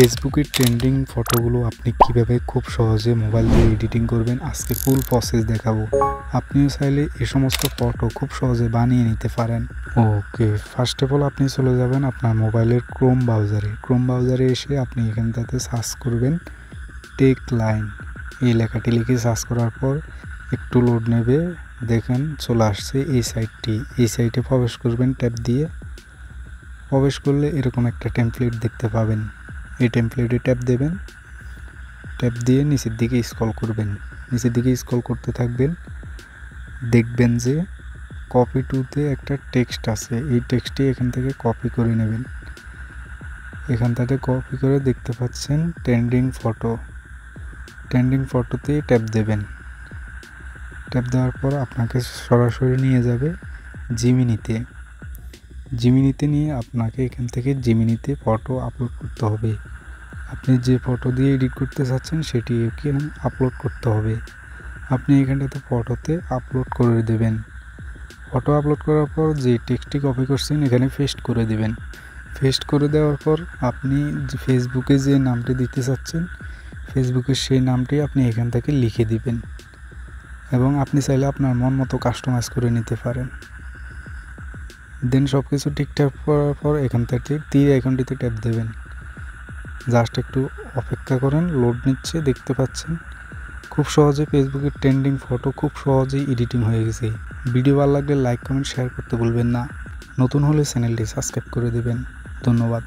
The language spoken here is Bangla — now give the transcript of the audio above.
ফেসবুকের ট্রেন্ডিং ফটোগুলো আপনি কিভাবে খুব সহজে মোবাইল দিয়ে এডিটিং করবেন আজকে ফুল প্রসেস দেখাবো। আপনিও চাইলে এই সমস্ত ফটো খুব সহজে বানিয়ে নিতে পারেন। ওকে, ফার্স্ট অফ অল আপনি চলে যাবেন আপনার মোবাইলের ক্রোম ব্রাউজারে এসে আপনি এখানটাতে সার্চ করবেন টেক লাইন, এই লেখাটি লিখে সার্চ করার পর একটু লোড নেবে, দেখেন চলে আসছে এই সাইটে প্রবেশ করবেন। ট্যাব দিয়ে প্রবেশ করলে এরকম একটা টেমপ্লেট দেখতে পাবেন, এই টেমপ্লেটে ট্যাপ দেবেন। ট্যাপ দিয়ে নিচের দিকে স্ক্রল করবেন, নিচের দিকে স্ক্রল করতে থাকবেন, দেখবেন যে কপি টুতে একটা টেক্সট আছে, এই টেক্সটটি এখান থেকে কপি করে নেবেন। এখান থেকে কপি করে দেখতে পাচ্ছেন ট্রেন্ডিং ফটোতে ট্যাপ দেবেন। ট্যাপ দেওয়ার পর আপনাকে সরাসরি নিয়ে যাবে জিমিনিতে নিয়ে আপনাকে এখান থেকে জিমিনিতে ফটো আপলোড করতে হবে। আপনি যে ফটো দিয়ে এডিট করতে চাচ্ছেন সেটি এখানে আপলোড করতে হবে। আপনি এখানটাতে ফটোতে আপলোড করে দেবেন। ফটো আপলোড করার পর যে টেক্সটটি কপি করছেন এখানে পেস্ট করে দেবেন। পেস্ট করে দেওয়ার পর আপনি ফেসবুকে যে নামটি দিতে চাচ্ছেন ফেসবুকের সেই নামটি আপনি এখান থেকে লিখে দিবেন এবং আপনি চাইলে আপনার মন মতো কাস্টমাইজ করে নিতে পারেন। দেন সব কিছু ঠিকঠাক করার পর এখান থেকে তীর আইকনটিতে ট্যাপ দেবেন। জাস্ট একটু অপেক্ষা করেন, লোড নিচ্ছে, দেখতে পাচ্ছেন খুব সহজে ফেসবুকের ট্রেন্ডিং ফটো খুব সহজেই এডিটিং হয়ে গেছে। ভিডিও ভালো লাগলে লাইক কমেন্ট শেয়ার করতে ভুলবেন না। নতুন হলে চ্যানেলটি সাবস্ক্রাইব করে দেবেন। ধন্যবাদ।